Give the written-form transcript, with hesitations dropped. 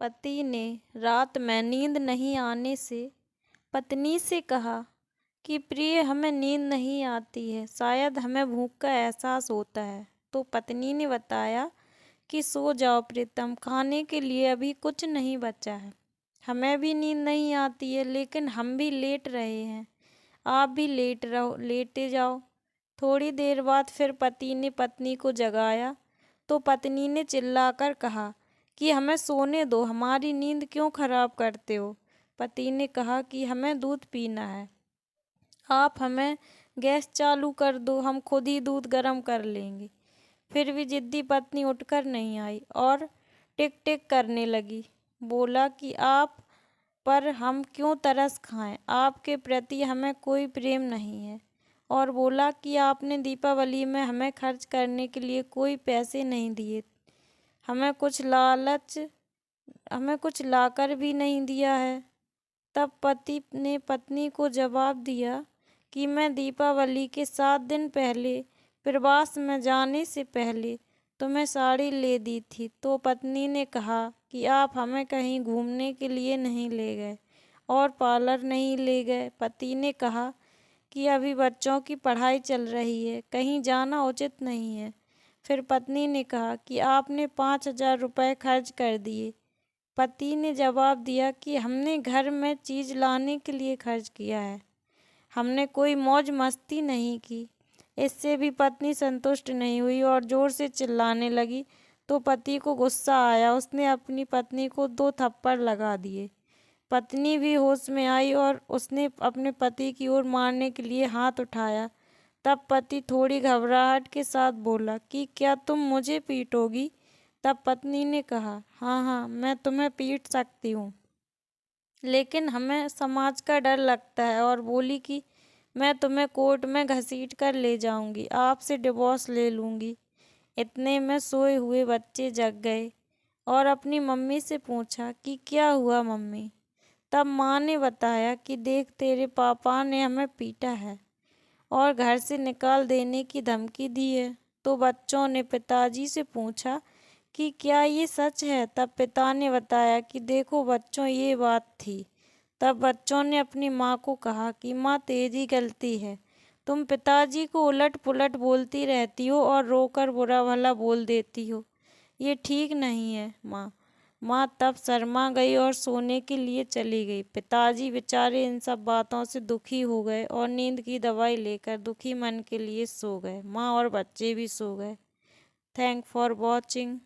पति ने रात में नींद नहीं आने से पत्नी से कहा कि प्रिय, हमें नींद नहीं आती है, शायद हमें भूख का एहसास होता है। तो पत्नी ने बताया कि सो जाओ प्रीतम, खाने के लिए अभी कुछ नहीं बचा है। हमें भी नींद नहीं आती है, लेकिन हम भी लेट रहे हैं, आप भी लेटे जाओ। थोड़ी देर बाद फिर पति ने पत्नी को जगाया तो पत्नी ने चिल्लाकर कहा कि हमें सोने दो, हमारी नींद क्यों खराब करते हो। पति ने कहा कि हमें दूध पीना है, आप हमें गैस चालू कर दो, हम खुद ही दूध गर्म कर लेंगे। फिर भी जिद्दी पत्नी उठकर नहीं आई और टिक टिक करने लगी। बोला कि आप पर हम क्यों तरस खाएं, आपके प्रति हमें कोई प्रेम नहीं है। और बोला कि आपने दीपावली में हमें खर्च करने के लिए कोई पैसे नहीं दिए, हमें कुछ लाकर भी नहीं दिया है। तब पति ने पत्नी को जवाब दिया कि मैं दीपावली के 7 दिन पहले प्रवास में जाने से पहले तुम्हें साड़ी ले दी थी। तो पत्नी ने कहा कि आप हमें कहीं घूमने के लिए नहीं ले गए और पार्लर नहीं ले गए। पति ने कहा कि अभी बच्चों की पढ़ाई चल रही है, कहीं जाना उचित नहीं है। फिर पत्नी ने कहा कि आपने 5,000 रुपये खर्च कर दिए। पति ने जवाब दिया कि हमने घर में चीज़ लाने के लिए खर्च किया है, हमने कोई मौज मस्ती नहीं की। इससे भी पत्नी संतुष्ट नहीं हुई और ज़ोर से चिल्लाने लगी। तो पति को गुस्सा आया, उसने अपनी पत्नी को 2 थप्पड़ लगा दिए। पत्नी भी होश में आई और उसने अपने पति की ओर मारने के लिए हाथ उठाया। तब पति थोड़ी घबराहट के साथ बोला कि क्या तुम मुझे पीटोगी। तब पत्नी ने कहा, हाँ हाँ, मैं तुम्हें पीट सकती हूँ, लेकिन हमें समाज का डर लगता है। और बोली कि मैं तुम्हें कोर्ट में घसीट कर ले जाऊंगी, आपसे डिवोर्स ले लूँगी। इतने में सोए हुए बच्चे जग गए और अपनी मम्मी से पूछा कि क्या हुआ मम्मी। तब माँ ने बताया कि देख, तेरे पापा ने हमें पीटा है और घर से निकाल देने की धमकी दी है। तो बच्चों ने पिताजी से पूछा कि क्या ये सच है। तब पिता ने बताया कि देखो बच्चों, ये बात थी। तब बच्चों ने अपनी माँ को कहा कि माँ, तेरी गलती है, तुम पिताजी को उलट पुलट बोलती रहती हो और रोकर बुरा भला बोल देती हो, ये ठीक नहीं है माँ। माँ तब शर्मा गई और सोने के लिए चली गई। पिताजी बेचारे इन सब बातों से दुखी हो गए और नींद की दवाई लेकर दुखी मन के लिए सो गए। माँ और बच्चे भी सो गए। Thank for watching.